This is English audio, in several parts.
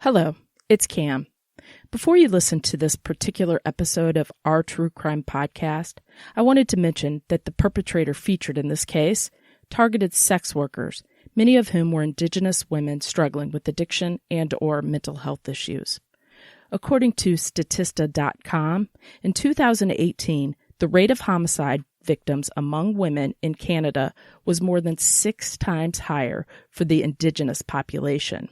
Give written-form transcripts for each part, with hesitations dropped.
Hello, it's Cam. Before you listen to this particular episode of our True Crime podcast, I wanted to mention that the perpetrator featured in this case targeted sex workers, many of whom were Indigenous women struggling with addiction and/or mental health issues. According to Statista.com, in 2018, the rate of homicide victims among women in Canada was more than 6 times higher for the Indigenous population.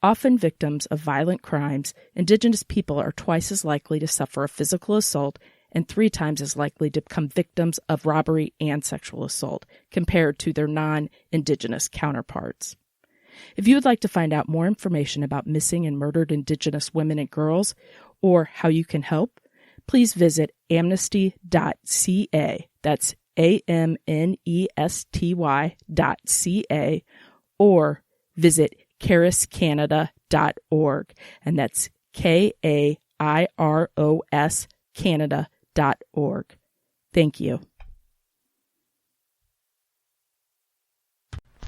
Often victims of violent crimes, Indigenous people are twice as likely to suffer a physical assault and 3 times as likely to become victims of robbery and sexual assault compared to their non-Indigenous counterparts. If you would like to find out more information about missing and murdered Indigenous women and girls, or how you can help, please visit amnesty.ca. That's amnesty.ca, or visit cariscanada.org, and that's KAIROS Canada.org. Thank you.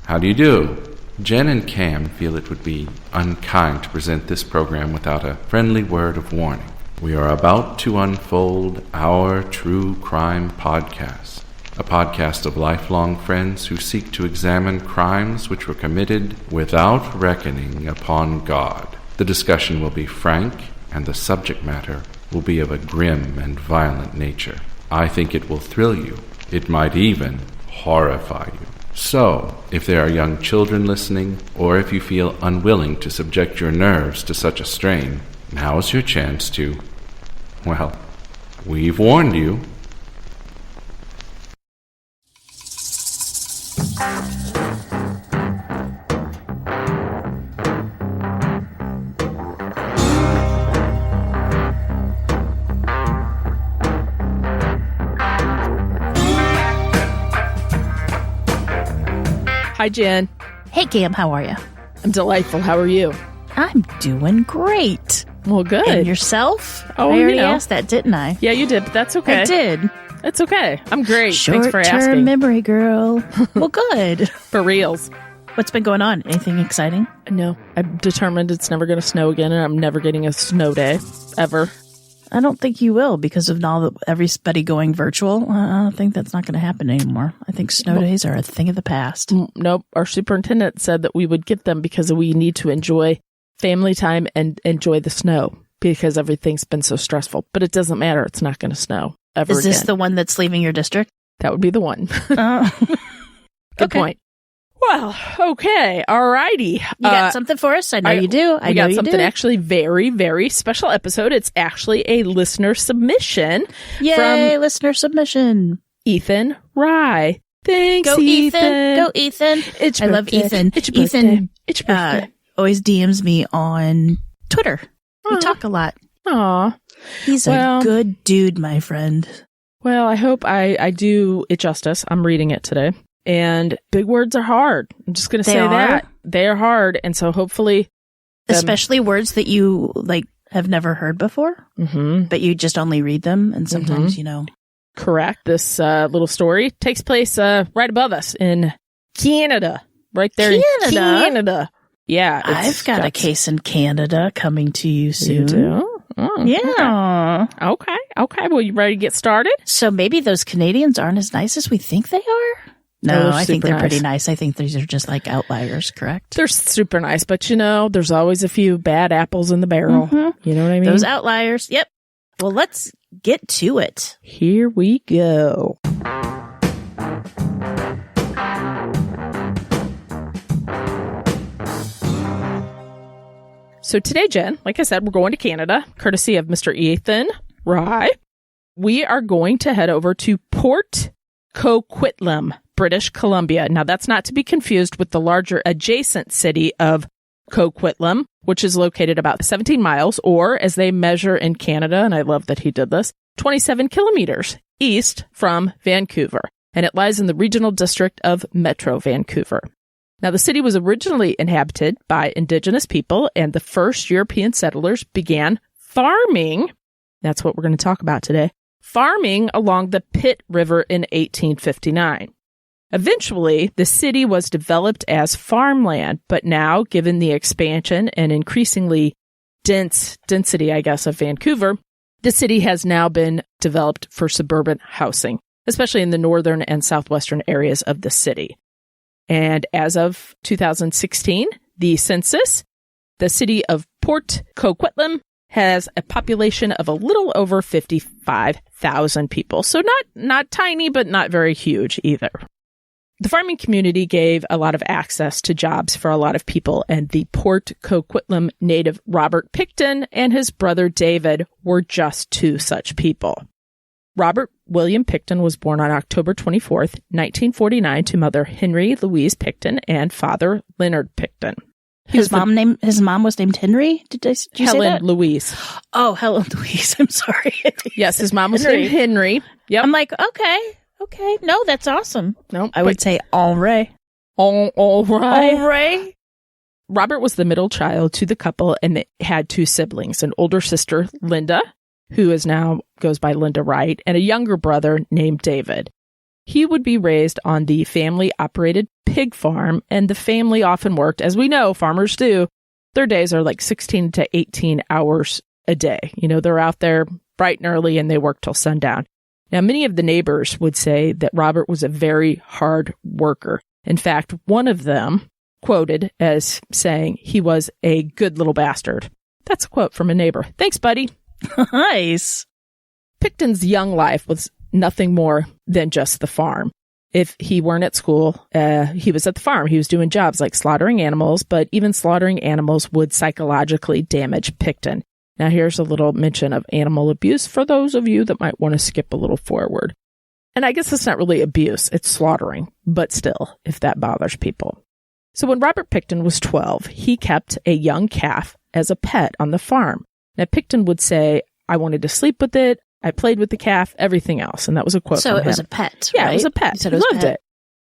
How do you do? Jen and Cam feel it would be unkind to present this program without a friendly word of warning. We are about to unfold our True Crime podcast, a podcast of lifelong friends who seek to examine crimes which were committed without reckoning upon God. The discussion will be frank, and the subject matter will be of a grim and violent nature. I think it will thrill you. It might even horrify you. So, if there are young children listening, or if you feel unwilling to subject your nerves to such a strain, now is your chance to, well, we've warned you. Hi, Jen. Hey, Cam, how are you? I'm delightful. How are you? I'm doing great. Well, good. And yourself? Oh, I already asked that, didn't I? Yeah, you did, but that's okay. I did. It's okay. I'm great. Thanks for asking. Short-term memory, girl. Well, good. For reals. What's been going on? Anything exciting? No, I'm determined it's never going to snow again, and I'm never getting a snow day, ever. I don't think you will, because of everybody going virtual. I don't think that's not going to happen anymore. I think snow days are a thing of the past. Nope. Our superintendent said that we would get them because we need to enjoy family time and enjoy the snow because everything's been so stressful. But it doesn't matter. It's not going to snow ever again. Is this the one that's leaving your district? That would be the one. Good point. Well, okay. All righty. You got something for us? I know you do. We got something actually very, very special episode. It's actually a listener submission. Yay, listener submission. Ethan Rye. Thanks, Go, Ethan. Go, Ethan. I love Ethan. Ethan always DMs me on Twitter. We talk a lot. Aw. He's a good dude, my friend. Well, I hope I do it justice. I'm reading it today. And big words are hard. I'm just going to say that. They are hard. And so hopefully... Especially words that you have never heard before, but you just only read them. And sometimes, Correct. This little story takes place right above us in Canada. Right there in Canada. Yeah. I've got a case in Canada coming to you soon. You do? Oh, yeah. Okay. Well, you ready to get started? So maybe those Canadians aren't as nice as we think they are? No, I think they're pretty nice. I think these are just outliers, correct? They're super nice, but there's always a few bad apples in the barrel. Mm-hmm. You know what I mean? Those outliers. Yep. Well, let's get to it. Here we go. So today, Jen, like I said, we're going to Canada, courtesy of Mr. Ethan Rye. We are going to head over to Port Coquitlam, British Columbia. Now, that's not to be confused with the larger adjacent city of Coquitlam, which is located about 17 miles, or as they measure in Canada, and I love that he did this, 27 kilometers east from Vancouver. And it lies in the regional district of Metro Vancouver. Now, the city was originally inhabited by Indigenous people, and the first European settlers began farming. That's what we're going to talk about today. Farming along the Pitt River in 1859. Eventually, the city was developed as farmland, but now, given the expansion and increasingly density, I guess, of Vancouver, the city has now been developed for suburban housing, especially in the northern and southwestern areas of the city. And as of 2016, the census, the city of Port Coquitlam has a population of a little over 55,000 people. So not tiny, but not very huge either. The farming community gave a lot of access to jobs for a lot of people, and the Port Coquitlam native Robert Pickton and his brother David were just two such people. Robert William Pickton was born on October 24th, 1949, to mother Henry Louise Pickton and father Leonard Pickton. His mom was named Henry? Did you say that? Helen Louise. Oh, Helen Louise. I'm sorry. Yes, his mom was named Henry. Yep. I'm like, okay. No, that's awesome. No, I would say Henri. Henri. Robert was the middle child to the couple and they had two siblings, an older sister, Linda, who is now goes by Linda Wright, and a younger brother named David. He would be raised on the family-operated pig farm, and the family often worked, as we know, farmers do. Their days are like 16 to 18 hours a day. You know, they're out there bright and early, and they work till sundown. Now, many of the neighbors would say that Robert was a very hard worker. In fact, one of them quoted as saying he was a good little bastard. That's a quote from a neighbor. Thanks, buddy. Nice. Pickton's young life was nothing more than just the farm. If he weren't at school, he was at the farm. He was doing jobs like slaughtering animals, but even slaughtering animals would psychologically damage Pickton. Now, here's a little mention of animal abuse for those of you that might want to skip a little forward. And I guess it's not really abuse, it's slaughtering, but still, if that bothers people. So when Robert Pickton was 12, he kept a young calf as a pet on the farm. Now, Pickton would say, I wanted to sleep with it, I played with the calf, everything else. And that was a quote from him. So it was a pet, Yeah, right? it was a pet. He He loved it.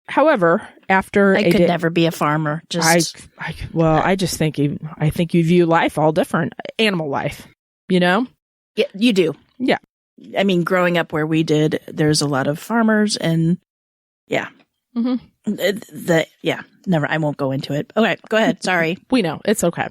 However, after I could never be a farmer. Just I just think I think you view life all different. Animal life, you know? Yeah, you do. Yeah. I mean, growing up where we did, there's a lot of farmers and yeah. Mm-hmm. Never. I won't go into it. Okay, go ahead. Sorry. We know. It's okay.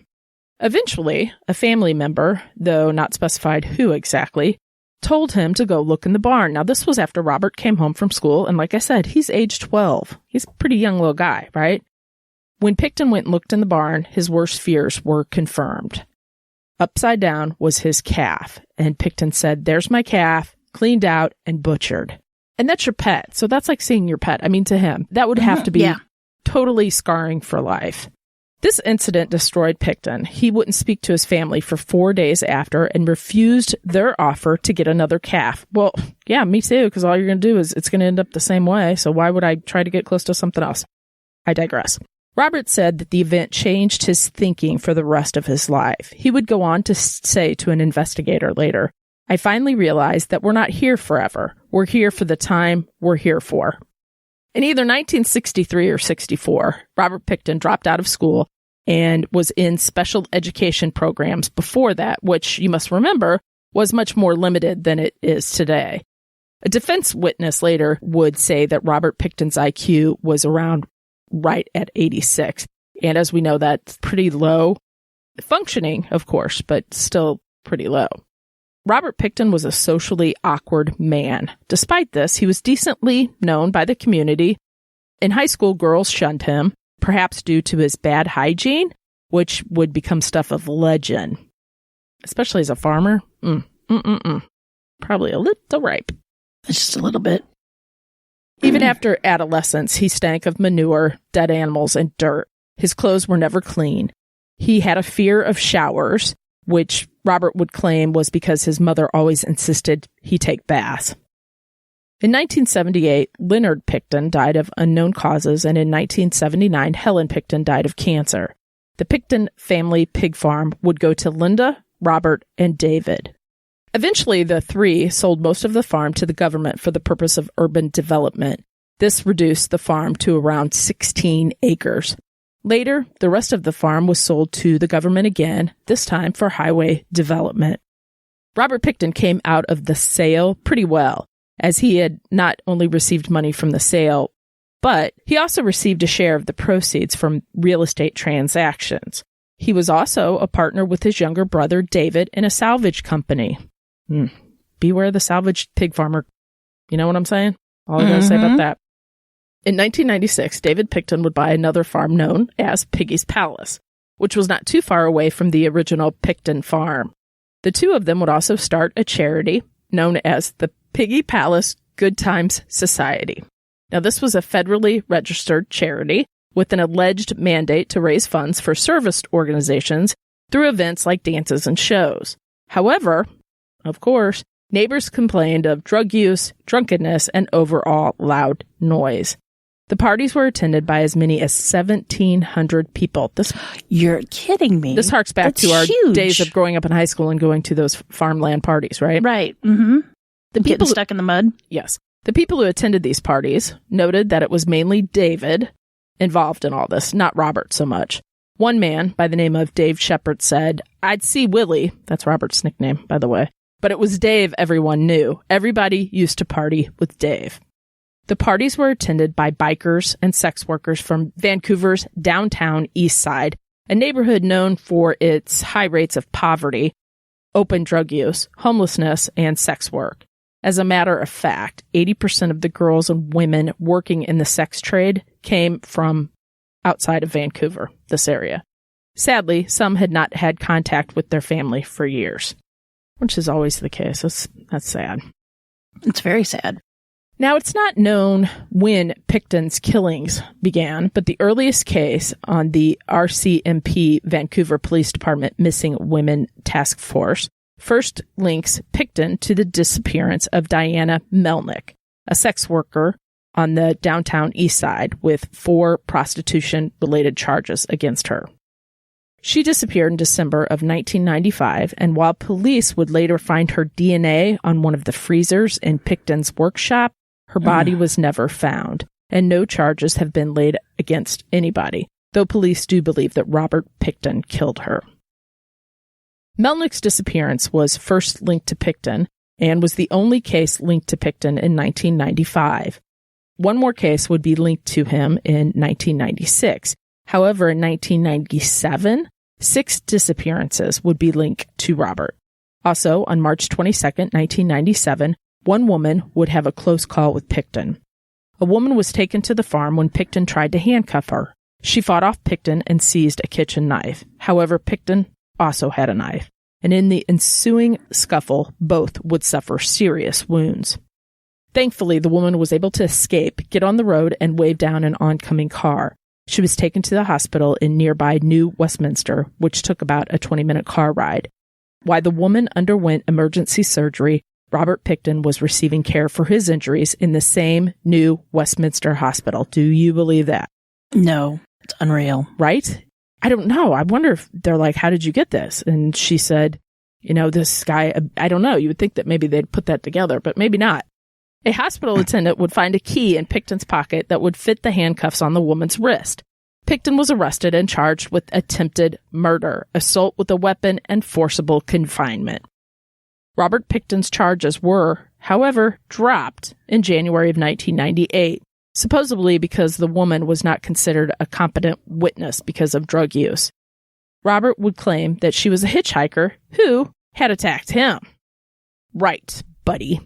Eventually, a family member, though not specified who exactly, told him to go look in the barn. Now, this was after Robert came home from school, and like I said, he's age 12. He's a pretty young little guy, right? When Pickton went and looked in the barn, his worst fears were confirmed. Upside down was his calf, and Pickton said, there's my calf, cleaned out and butchered. And that's your pet, so that's like seeing your pet. I mean, to him, that would have to be totally scarring for life. This incident destroyed Pickton. He wouldn't speak to his family for 4 days after and refused their offer to get another calf. Well, yeah, me too, because all you're going to do is it's going to end up the same way, so why would I try to get close to something else? I digress. Robert said that the event changed his thinking for the rest of his life. He would go on to say to an investigator later, I finally realized that we're not here forever. We're here for the time we're here for. In either 1963 or 64, Robert Pickton dropped out of school and was in special education programs before that, which you must remember was much more limited than it is today. A defense witness later would say that Robert Pickton's IQ was around right at 86. And as we know, that's pretty low functioning, of course, but still pretty low. Robert Pickton was a socially awkward man. Despite this, he was decently known by the community. In high school, girls shunned him, perhaps due to his bad hygiene, which would become stuff of legend. Especially as a farmer. Probably a little ripe. Just a little bit. Even after adolescence, he stank of manure, dead animals, and dirt. His clothes were never clean. He had a fear of showers, which Robert would claim was because his mother always insisted he take baths. In 1978, Leonard Pickton died of unknown causes, and in 1979, Helen Pickton died of cancer. The Pickton family pig farm would go to Linda, Robert, and David. Eventually, the three sold most of the farm to the government for the purpose of urban development. This reduced the farm to around 16 acres. Later, the rest of the farm was sold to the government again, this time for highway development. Robert Pickton came out of the sale pretty well, as he had not only received money from the sale, but he also received a share of the proceeds from real estate transactions. He was also a partner with his younger brother, David, in a salvage company. Beware the salvage pig farmer. You know what I'm saying? All I gotta say about that. In 1996, David Pickton would buy another farm known as Piggy's Palace, which was not too far away from the original Pickton farm. The two of them would also start a charity known as the Piggy Palace Good Times Society. Now, this was a federally registered charity with an alleged mandate to raise funds for service organizations through events like dances and shows. However, of course, neighbors complained of drug use, drunkenness, and overall loud noise. The parties were attended by as many as 1,700 people. You're kidding me. This harks back to our days of growing up in high school and going to those farmland parties, right? Right. Mm-hmm. The people getting stuck in the mud? Yes. The people who attended these parties noted that it was mainly David involved in all this, not Robert so much. One man by the name of Dave Shepard said, "I'd see Willie," that's Robert's nickname, by the way, but it was Dave everyone knew. Everybody used to party with Dave. The parties were attended by bikers and sex workers from Vancouver's downtown east side, a neighborhood known for its high rates of poverty, open drug use, homelessness, and sex work. As a matter of fact, 80% of the girls and women working in the sex trade came from outside of Vancouver, this area. Sadly, some had not had contact with their family for years, which is always the case. That's sad. It's very sad. Now, it's not known when Pickton's killings began, but the earliest case on the RCMP Vancouver Police Department Missing Women Task Force first links Pickton to the disappearance of Diana Melnick, a sex worker on the downtown east side with 4 prostitution-related charges against her. She disappeared in December of 1995, and while police would later find her DNA on one of the freezers in Pickton's workshop, her body was never found, and no charges have been laid against anybody, though police do believe that Robert Pickton killed her. Melnick's disappearance was first linked to Pickton and was the only case linked to Pickton in 1995. One more case would be linked to him in 1996. However, in 1997, 6 disappearances would be linked to Robert. Also, on March 22, 1997, one woman would have a close call with Pickton. A woman was taken to the farm when Pickton tried to handcuff her. She fought off Pickton and seized a kitchen knife. However, Pickton also had a knife, and in the ensuing scuffle, both would suffer serious wounds. Thankfully, the woman was able to escape, get on the road, and wave down an oncoming car. She was taken to the hospital in nearby New Westminster, which took about a 20-minute car ride. While the woman underwent emergency surgery, Robert Pickton was receiving care for his injuries in the same New Westminster hospital. Do you believe that? No, it's unreal. Right? I don't know. I wonder if they're like, how did you get this? And she said, this guy, I don't know. You would think that maybe they'd put that together, but maybe not. A hospital attendant would find a key in Pickton's pocket that would fit the handcuffs on the woman's wrist. Pickton was arrested and charged with attempted murder, assault with a weapon, and forcible confinement. Robert Pickton's charges were, however, dropped in January of 1998, supposedly because the woman was not considered a competent witness because of drug use. Robert would claim that she was a hitchhiker who had attacked him. Right, buddy.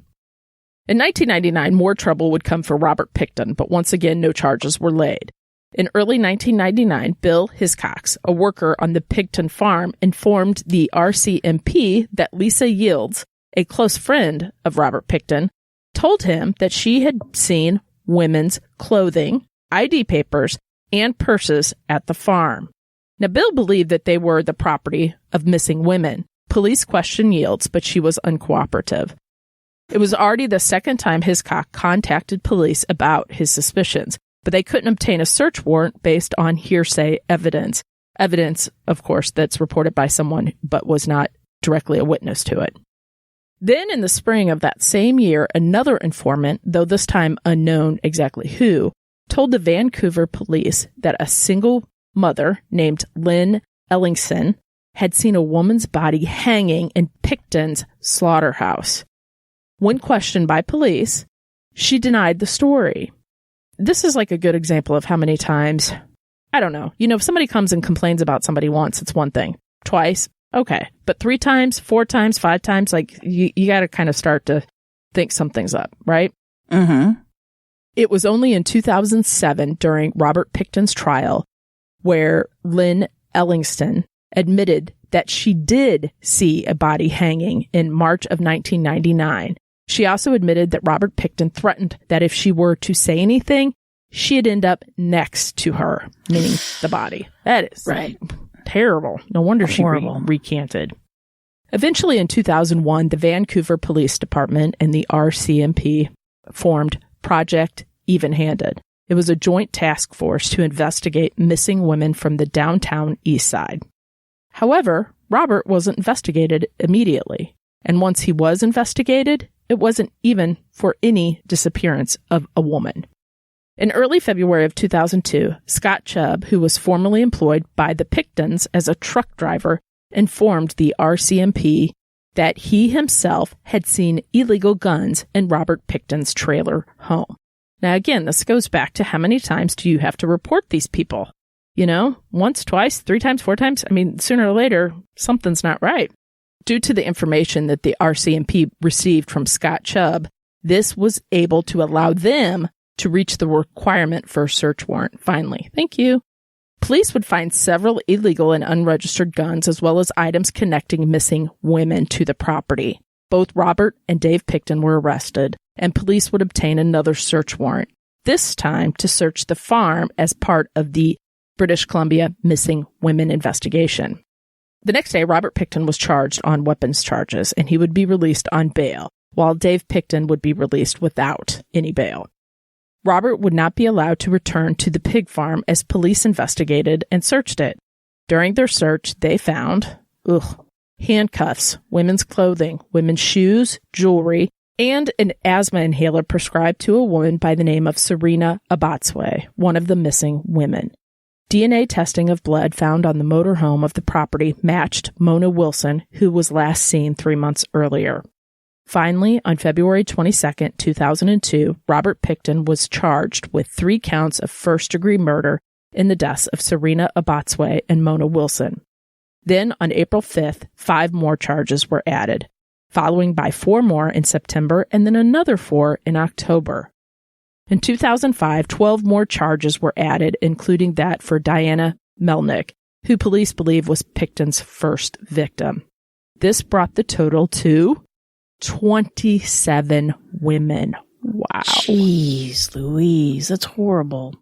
In 1999, more trouble would come for Robert Pickton, but once again, no charges were laid. In early 1999, Bill Hiscox, a worker on the Pickton farm, informed the RCMP that Lisa Yields, a close friend of Robert Pickton, told him that she had seen women's clothing, ID papers, and purses at the farm. Now, Bill believed that they were the property of missing women. Police questioned Yields, but she was uncooperative. It was already the second time Hiscox contacted police about his suspicions, but they couldn't obtain a search warrant based on hearsay evidence. Evidence, of course, that's reported by someone but was not directly a witness to it. Then in the spring of that same year, another informant, though this time unknown exactly who, told the Vancouver police that a single mother named Lynn Ellingson had seen a woman's body hanging in Pickton's slaughterhouse. When questioned by police, she denied the story. this is like a good example of how many times, I don't know. If somebody comes and complains about somebody once, it's one thing. Twice, okay. But 3 times, 4 times, 5 times, like you got to kind of start to think something's up, right? Mm-hmm. It was only in 2007 during Robert Pickton's trial where Lynn Ellingston admitted that she did see a body hanging in March of 1999. She also admitted that Robert Pickton threatened that if she were to say anything, she'd end up next to her, meaning the body. That is right. Terrible. No wonder she recanted. Eventually in 2001, the Vancouver Police Department and the RCMP formed Project Even-Handed. It was a joint task force to investigate missing women from the downtown east side. However, Robert wasn't investigated immediately, and once he was investigated, it wasn't even for any disappearance of a woman. In early February of 2002, Scott Chubb, who was formerly employed by the Picktons as a truck driver, informed the RCMP that he himself had seen illegal guns in Robert Pickton's trailer home. Now, again, this goes back to how many times do you have to report these people? Once, twice, 3 times, 4 times? I mean, sooner or later, something's not right. Due to the information that the RCMP received from Scott Chubb, this was able to allow them to reach the requirement for a search warrant. Finally, thank you. Police would find several illegal and unregistered guns, as well as items connecting missing women to the property. Both Robert and Dave Pickton were arrested, and police would obtain another search warrant, this time to search the farm as part of the British Columbia missing women investigation. The next day, Robert Pickton was charged on weapons charges, and he would be released on bail, while Dave Pickton would be released without any bail. Robert would not be allowed to return to the pig farm as police investigated and searched it. During their search, they found handcuffs, women's clothing, women's shoes, jewelry, and an asthma inhaler prescribed to a woman by the name of Serena Abotsway, one of the missing women. DNA testing of blood found on the motorhome of the property matched Mona Wilson, who was last seen 3 months earlier. Finally, on February 22, 2002, Robert Pickton was charged with 3 counts of first-degree murder in the deaths of Serena Abotsway and Mona Wilson. Then, on April 5th, 5 more charges were added, following by 4 more in September and then another 4 in October. In 2005, 12 more charges were added, including that for Diana Melnick, who police believe was Pickton's first victim. This brought the total to 27 women. Wow. Jeez Louise, that's horrible.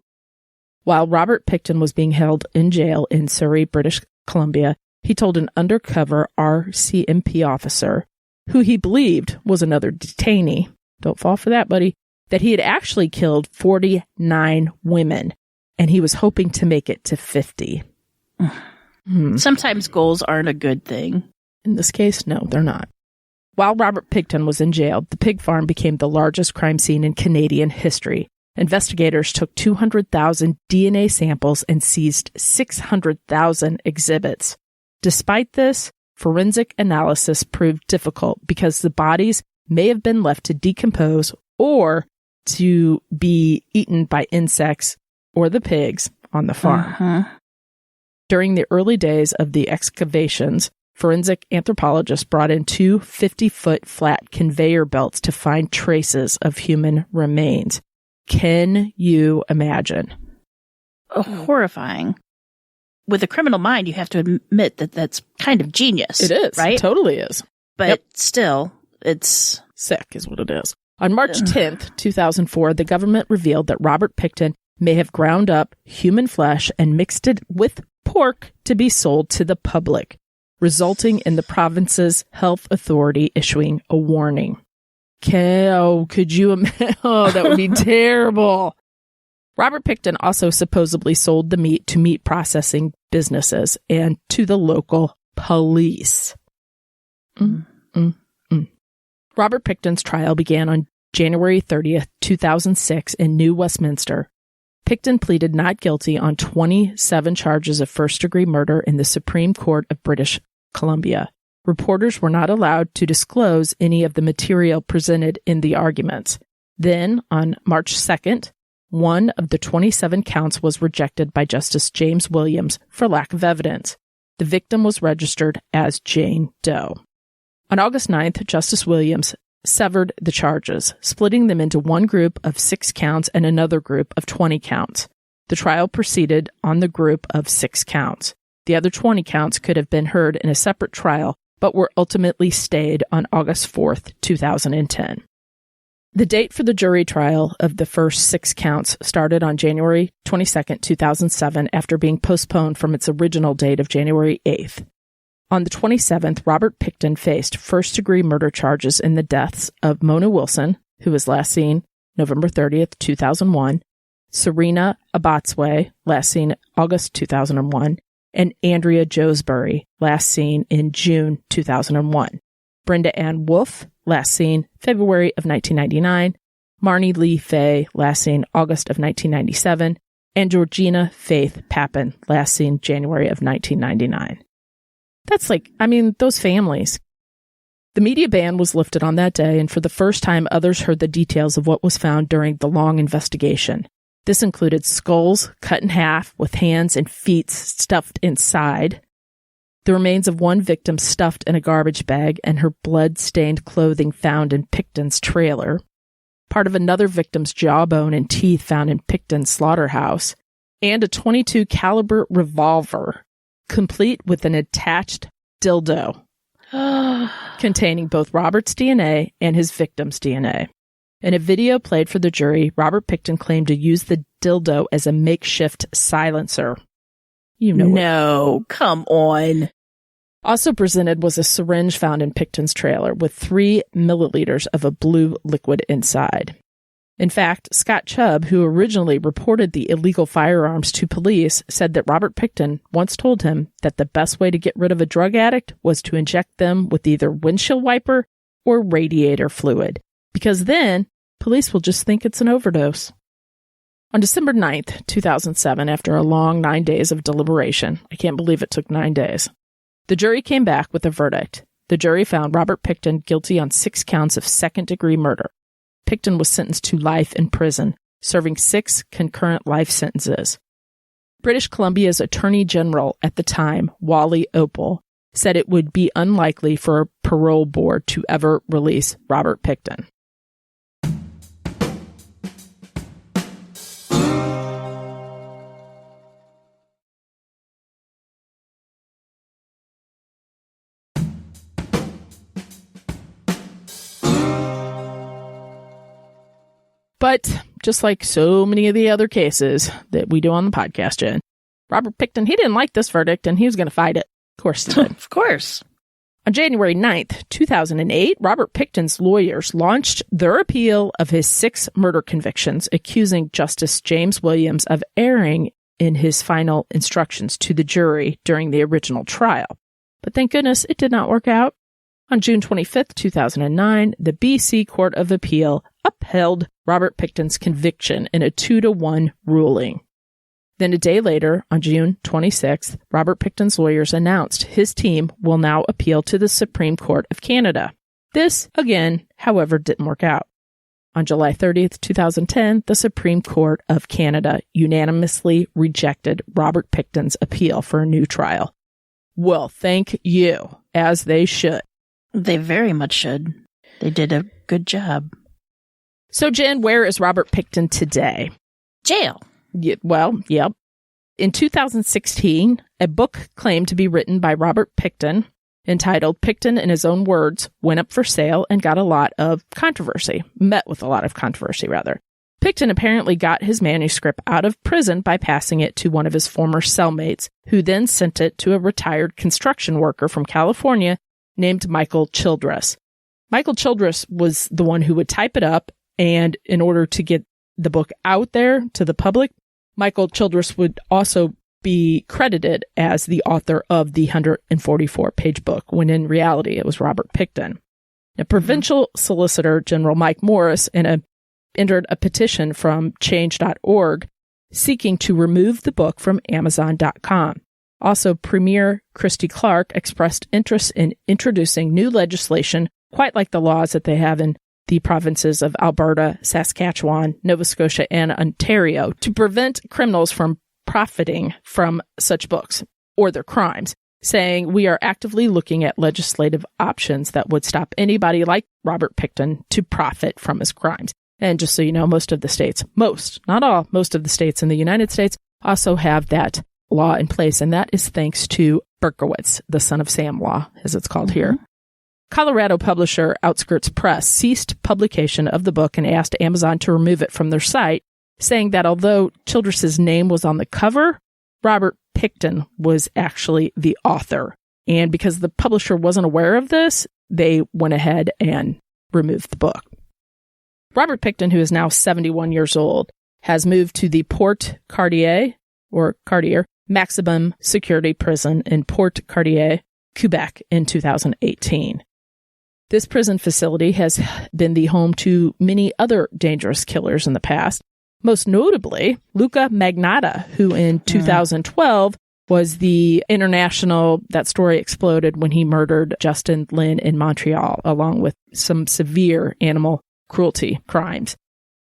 While Robert Pickton was being held in jail in Surrey, British Columbia, he told an undercover RCMP officer, who he believed was another detainee, don't fall for that, buddy, that he had actually killed 49 women, and he was hoping to make it to 50. Sometimes goals aren't a good thing. In this case, no, they're not. While Robert Pickton was in jail, the pig farm became the largest crime scene in Canadian history. Investigators took 200,000 DNA samples and seized 600,000 exhibits. Despite this, forensic analysis proved difficult because the bodies may have been left to decompose or to be eaten by insects or the pigs on the farm. During the early days of the excavations, forensic anthropologists brought in 2 50-foot flat conveyor belts to find traces of human remains. Can you imagine? Horrifying. With a criminal mind, you have to admit that that's kind of genius. It is. Right? It totally is. But still, it's sick is what it is. On March 10th, 2004, the government revealed that Robert Pickton may have ground up human flesh and mixed it with pork to be sold to the public, resulting in the province's health authority issuing a warning. Could you imagine? Oh, that would be terrible. Robert Pickton also supposedly sold the meat to meat processing businesses and to the local police. Robert Pickton's trial began on January 30th, 2006 in New Westminster. Pickton pleaded not guilty on 27 charges of first-degree murder in the Supreme Court of British Columbia. Reporters were not allowed to disclose any of the material presented in the arguments. Then, on March 2nd, one of the 27 counts was rejected by Justice James Williams for lack of evidence. The victim was registered as Jane Doe. On August 9th, Justice Williams severed the charges, splitting them into one group of 6 counts and another group of 20 counts. The trial proceeded on the group of 6 counts. The other 20 counts could have been heard in a separate trial, but were ultimately stayed on August 4th, 2010. The date for the jury trial of the first 6 counts started on January 22, 2007, after being postponed from its original date of January 8th. On the 27th, Robert Pickton faced first-degree murder charges in the deaths of Mona Wilson, who was last seen November 30th, 2001, Serena Abotsway, last seen August 2001, and Andrea Josbury, last seen in June 2001. Brenda Ann Wolfe, last seen February of 1999, Marnie Lee Fay, last seen August of 1997, and Georgina Faith Papin, last seen January of 1999. That's those families. The media ban was lifted on that day, and for the first time, others heard the details of what was found during the long investigation. This included skulls cut in half with hands and feet stuffed inside, the remains of one victim stuffed in a garbage bag, and her blood-stained clothing found in Pickton's trailer, part of another victim's jawbone and teeth found in Pickton's slaughterhouse, and a .22 caliber revolver, complete with an attached dildo containing both Robert's DNA and his victim's DNA. In a video played for the jury, Robert Pickton claimed to use the dildo as a makeshift silencer. No, come on. Also presented was a syringe found in Pickton's trailer with 3 milliliters of a blue liquid inside. In fact, Scott Chubb, who originally reported the illegal firearms to police, said that Robert Pickton once told him that the best way to get rid of a drug addict was to inject them with either windshield wiper or radiator fluid, because then police will just think it's an overdose. On December 9th, 2007, after a long 9 days of deliberation, I can't believe it took 9 days, the jury came back with a verdict. The jury found Robert Pickton guilty on 6 counts of second-degree murder. Pickton was sentenced to life in prison, serving 6 concurrent life sentences. British Columbia's Attorney General at the time, Wally Opal, said it would be unlikely for a parole board to ever release Robert Pickton. But just like so many of the other cases that we do on the podcast, Jen, Robert Pickton, he didn't like this verdict and he was going to fight it. Of course he did. Of course. On January 9th, 2008, Robert Pickton's lawyers launched their appeal of his 6 murder convictions, accusing Justice James Williams of erring in his final instructions to the jury during the original trial. But thank goodness it did not work out. On June 25th, 2009, the BC Court of Appeal upheld Robert Pickton's conviction in a 2-1 ruling. Then a day later, on June 26th, Robert Pickton's lawyers announced his team will now appeal to the Supreme Court of Canada. This, again, however, didn't work out. On July 30th, 2010, the Supreme Court of Canada unanimously rejected Robert Pickton's appeal for a new trial. Well, thank you, as they should. They very much should. They did a good job. So, Jen, where is Robert Pickton today? Jail. Yep. In 2016, a book claimed to be written by Robert Pickton, entitled Pickton, in his own words, went up for sale and got a lot of controversy. Met with a lot of controversy, rather. Pickton apparently got his manuscript out of prison by passing it to one of his former cellmates, who then sent it to a retired construction worker from California named Michael Childress. Michael Childress was the one who would type it up, and in order to get the book out there to the public, Michael Childress would also be credited as the author of the 144-page book, when in reality it was Robert Pickton. Now, Provincial Solicitor General Mike Morris entered a petition from change.org seeking to remove the book from Amazon.com. Also, Premier Christy Clark expressed interest in introducing new legislation, quite like the laws that they have in the provinces of Alberta, Saskatchewan, Nova Scotia, and Ontario to prevent criminals from profiting from such books or their crimes, saying we are actively looking at legislative options that would stop anybody like Robert Pickton to profit from his crimes. And just so you know, most of the states, not all, most of the states in the United States also have that law in place, and that is thanks to Berkowitz, the Son of Sam law, as it's called here. Colorado publisher Outskirts Press ceased publication of the book and asked Amazon to remove it from their site, saying that although Childress's name was on the cover, Robert Pickton was actually the author. And because the publisher wasn't aware of this, they went ahead and removed the book. Robert Pickton, who is now 71 years old, has moved to the Port Cartier maximum security prison in Port Cartier, Quebec in 2018. This prison facility has been the home to many other dangerous killers in the past, most notably Luca Magnotta, who in 2012 was the international, that story exploded when he murdered Justin Lin in Montreal, along with some severe animal cruelty crimes.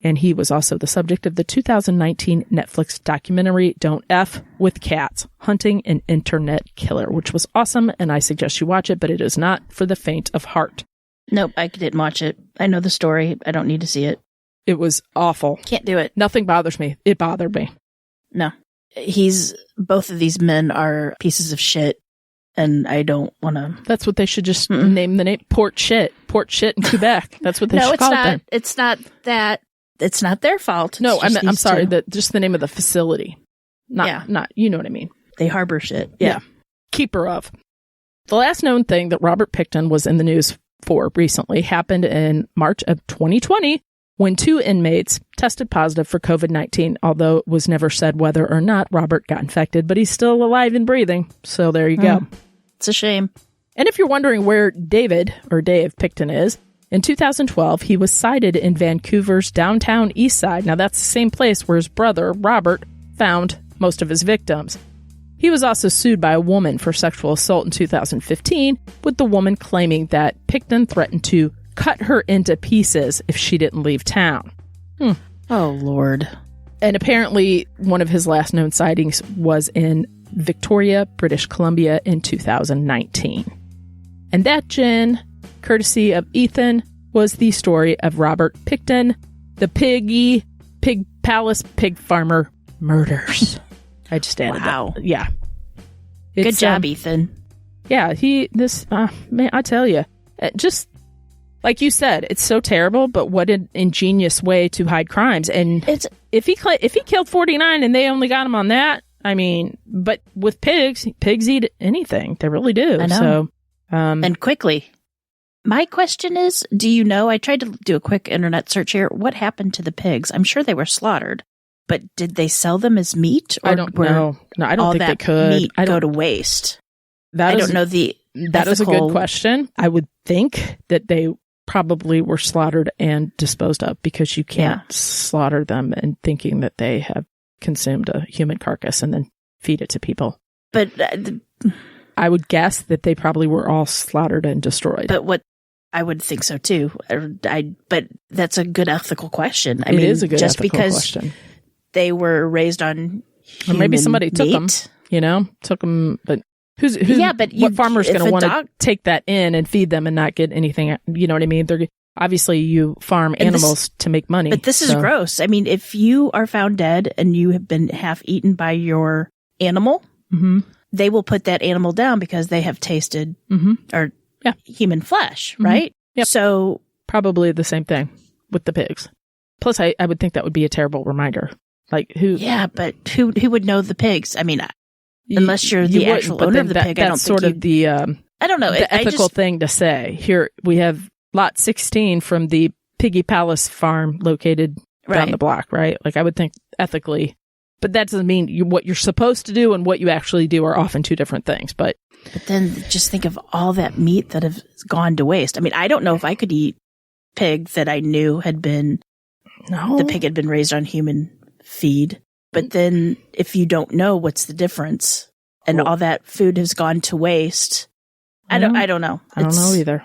And he was also the subject of the 2019 Netflix documentary Don't F with Cats, Hunting an Internet Killer, which was awesome, and I suggest you watch it, but it is not for the faint of heart. Nope, I didn't watch it. I know the story. I don't need to see it. It was awful. Can't do it. Nothing bothers me. It bothered me. No. Both of these men are pieces of shit, and I don't want to. That's what they should just name the name. Port shit in Quebec. That's what they should call it then. It's not that. It's not their fault. No, I'm sorry. Just the name of the facility. Not, you know what I mean. They harbor shit. Yeah. Keeper of. The last known thing that Robert Pickton was in the news for recently happened in March of 2020 when 2 inmates tested positive for COVID-19, although it was never said whether or not Robert got infected, but he's still alive and breathing. So there you go. It's a shame. And if you're wondering where Dave Pickton is, in 2012, he was sighted in Vancouver's downtown east side. Now, that's the same place where his brother, Robert, found most of his victims. He was also sued by a woman for sexual assault in 2015, with the woman claiming that Pickton threatened to cut her into pieces if she didn't leave town. Oh, Lord. And apparently, one of his last known sightings was in Victoria, British Columbia in 2019. And that, Jen, courtesy of Ethan, was the story of Robert Pickton, the Pig Palace Pig Farmer murders. I just added that. Yeah. Good job, Ethan. Yeah, man, I tell you, just like you said, it's so terrible, but what an ingenious way to hide crimes. And if he killed 49 and they only got him on that, I mean, but with pigs eat anything. They really do. I know. So, and quickly. My question is, do you know, I tried to do a quick internet search here. What happened to the pigs? I'm sure they were slaughtered, but did they sell them as meat? Or I don't know. No, I don't think they could. Meat go to waste? That is a good question. I would think that they probably were slaughtered and disposed of, because you can't slaughter them and thinking that they have consumed a human carcass and then feed it to people. But I would guess that they probably were all slaughtered and destroyed. But I would think so too. But that's a good ethical question. It is a good ethical question. Just because they were raised on human or maybe somebody meat. took them, but who's but what farmer's going to want to take that in and feed them and not get anything? You know what I mean? They're obviously, you farm animals to make money. But this is gross. I mean, if you are found dead and you have been half eaten by your animal, they will put that animal down because they have tasted human flesh, right? Yep. So probably the same thing with the pigs. Plus, I would think that would be a terrible reminder. Like who? Yeah, but who would know the pigs? I mean, unless you're the actual owner of the pig, I don't think I don't know. The ethical thing to say. Here we have lot 16 from the Piggy Palace farm located down the block, right? Like I would think ethically, but that doesn't mean what you're supposed to do and what you actually do are often two different things. But then just think of all that meat that has gone to waste. I mean, I don't know if I could eat pig that I knew had been, the pig had been raised on human feed. But then if you don't know what's the difference and all that food has gone to waste, I don't know. I don't know either.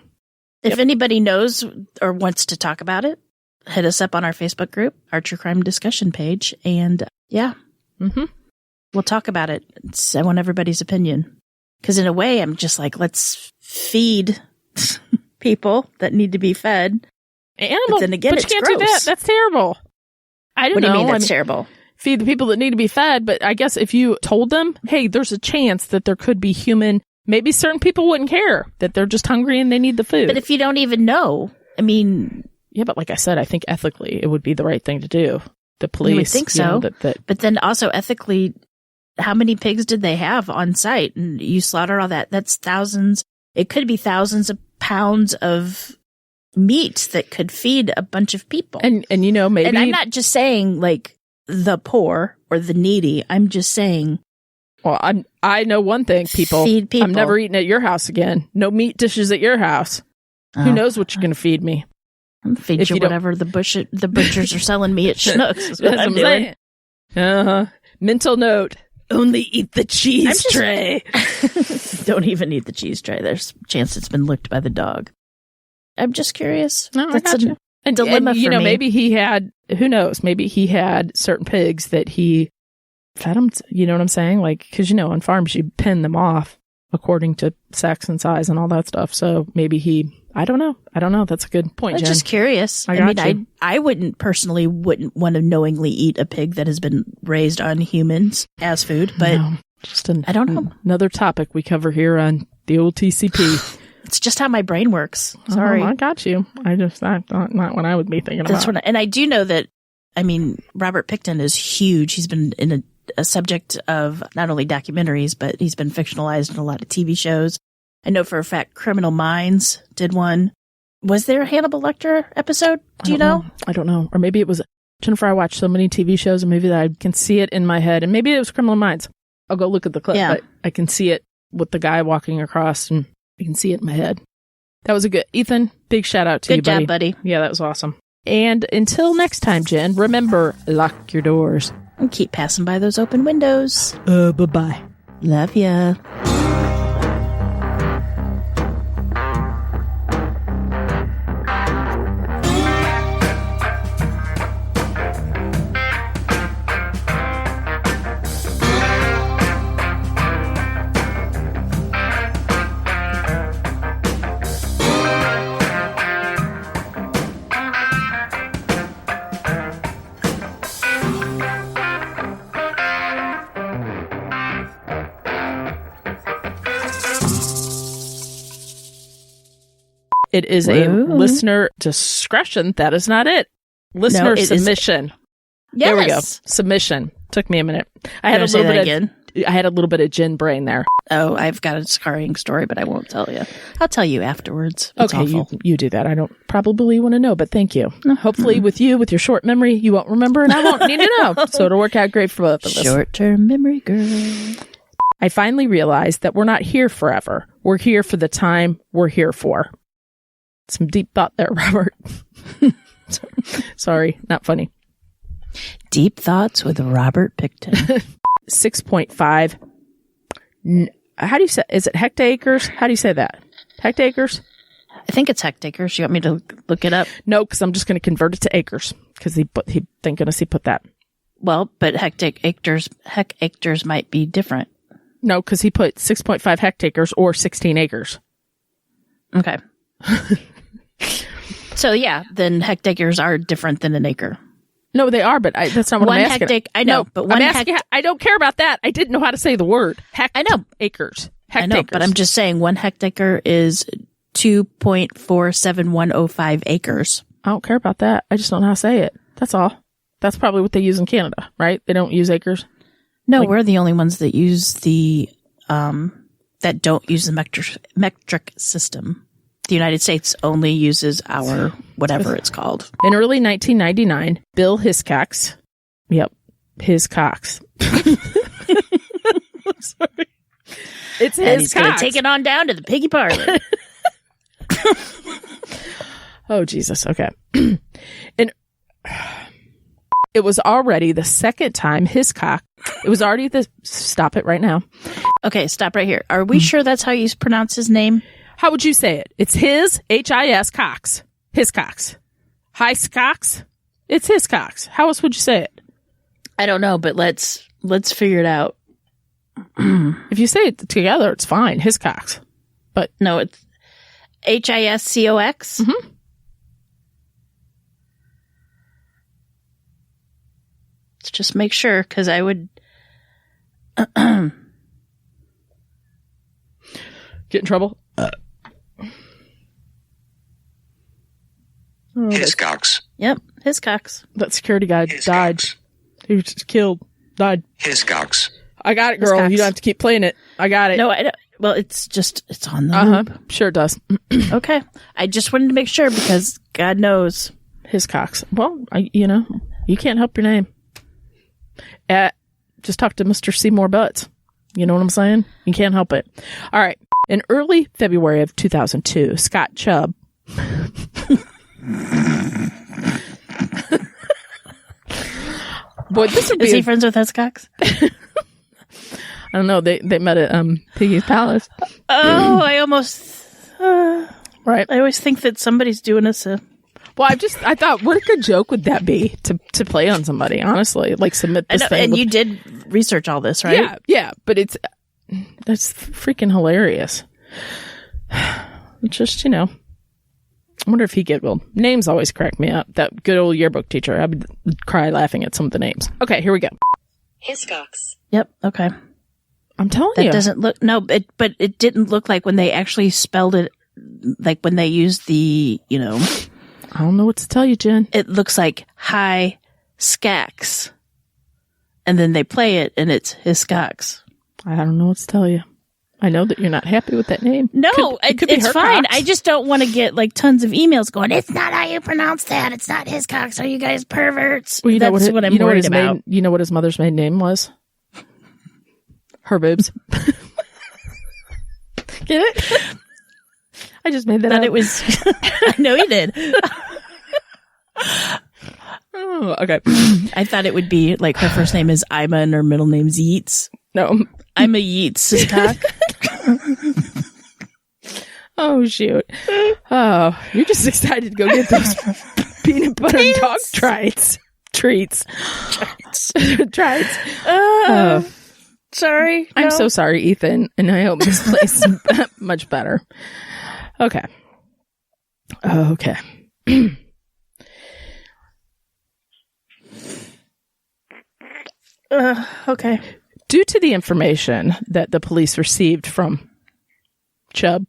If anybody knows or wants to talk about it, hit us up on our Facebook group, our True Crime discussion page. And we'll talk about it. I want everybody's opinion. Because in a way, I'm just like, let's feed people that need to be fed. Animal, but then again, but you can't do that. That's terrible. I don't know. What do you mean that's terrible? Feed the people that need to be fed. But I guess if you told them, hey, there's a chance that there could be human, maybe certain people wouldn't care that they're just hungry and they need the food. But if you don't even know, I mean. Yeah, but like I said, I think ethically it would be the right thing to do. The police. You would think so. But then also ethically, how many pigs did they have on site? And you slaughter all that. That's thousands. It could be thousands of pounds of meat that could feed a bunch of people. And you know, maybe. And I'm not just saying like the poor or the needy. I'm just saying. Well, I know one thing, people. Feed people. I'm never eating at your house again. No meat dishes at your house. Who knows what you're going to feed me? I'm going to feed you whatever the butchers are selling me at Schnucks. Is what I'm doing. Mental note. Only eat the cheese tray. Don't even eat the cheese tray. There's a chance it's been licked by the dog. I'm just curious. No, I got you. A dilemma and, for me. Maybe he had, who knows, maybe he had certain pigs that he fed them, you know what I'm saying? Like, because, on farms, you pin them off according to sex and size and all that stuff. So maybe I don't know. That's a good point, Jen. I'm just curious. I wouldn't want to knowingly eat a pig that has been raised on humans as food, but no, I don't know. Another topic we cover here on the old TCP. It's just how my brain works. Sorry. I got you. That's not what I would be thinking about. And I do know that, Robert Pickton is huge. He's been in a subject of not only documentaries, but he's been fictionalized in a lot of TV shows. I know for a fact Criminal Minds did one. Was there a Hannibal Lecter episode? Do you know? I don't know. Or maybe it was, Jennifer, I watched so many TV shows and maybe that I can see it in my head. And maybe it was Criminal Minds. I'll go look at the clip. Yeah. But I can see it with the guy walking across and I can see it in my head. That was a good, Ethan, big shout out to you, buddy. Good job, buddy. Yeah, that was awesome. And until next time, Jen, remember, lock your doors. And keep passing by those open windows. Bye-bye. Love ya. It is a listener discretion. That is not it. Listener submission. Yes. There we go. Submission. Took me a minute. I had a little bit of gin brain there. Oh, I've got a scarring story, but I won't tell you. I'll tell you afterwards. It's okay, you do that. I don't probably want to know, but thank you. Hopefully with you, with your short memory, you won't remember and I won't need to know. So it'll work out great for both of us. Short-term memory girl. I finally realized that we're not here forever. We're here for the time we're here for. Some deep thought there, Robert. Sorry, not funny. Deep thoughts with Robert Pickton. 6.5. How do you say? Is it hectaacres? How do you say that? Hectaacres? I think it's hectaacres. You want me to look it up? No, because I'm just going to convert it to acres. Because thank goodness he put that. Well, but hectaacres might be different. No, because he put 6.5 hectaacres or 16 acres. Okay. So yeah, then hectaacres are different than an acre. No, they are, but that's not what I'm asking. I know, no, but I don't care about that. I didn't know how to say the word. I know. Acres. I know, but I'm just saying 1 hectare is 2.47105 acres. I don't care about that. I just don't know how to say it. That's all. That's probably what they use in Canada, right? They don't use acres. No, we're the only ones that use that don't use the metric system. The United States only uses our whatever it's called. In early 1999, Bill Hiscox. Yep. Hiscox. I'm sorry. It's and he's going to take it on down to the piggy parlor. Oh, Jesus. Okay. And it was already the second time Hiscox. It was already the... Stop it right now. Okay, stop right here. Are we sure that's how you pronounce his name? How would you say it? It's his, H-I-S, Cox. His Cox. His Cox? It's his Cox. How else would you say it? I don't know, but let's figure it out. If you say it together, it's fine. His Cox. But no, it's Hiscox. Mm-hmm. Let's just make sure, because I would get in trouble. Hiscox. Yep, Hiscox. That security guy died. He was killed. Died. Hiscox. I got it, girl. Hiscox. You don't have to keep playing it. I got it. No, I don't. Well, it's on the loop. Sure it does. Okay. I just wanted to make sure because God knows. Hiscox. Well, you can't help your name. Just talk to Mr. Seymour Butts. You know what I'm saying? You can't help it. All right. In early February of 2002, Scott Chubb. Boy, this would be. Is he friends with Hiscox? I don't know. They met at Piggy's Palace. Oh, I almost. Right. I always think that somebody's doing us a. Well, I thought, what a good joke would that be to play on somebody? Honestly, like submit this thing. And you did research all this, right? Yeah. But that's freaking hilarious. It's just I wonder if he well, names always crack me up. That good old yearbook teacher. I would cry laughing at some of the names. Okay, here we go. Hiscox. Yep. Okay. I'm telling That you. doesn't look but it didn't look like when they actually spelled it, like when they used the I don't know what to tell you, Jen. It looks like high skax, and then they play it and it's Hiscox. I don't know what to tell you. I know that you're not happy with that name. No, it's fine. Cox. I just don't want to get tons of emails going, it's not how you pronounce that. It's not Hiscox. Are you guys perverts? Well, That's what I'm worried about. You know what his mother's maiden name was? Her boobs. Get it? I just made that up. It was. I know you did. Oh, okay. I thought it would be like her first name is Ima and her middle name's Yeats. No. Ima Yeats. Hiscox. Oh, shoot. Oh, you're just excited to go get those peanut butter dog treats. Sorry. I'm so sorry, Ethan, and I hope this place is much better. Okay. Okay. Due to the information that the police received from Chubb,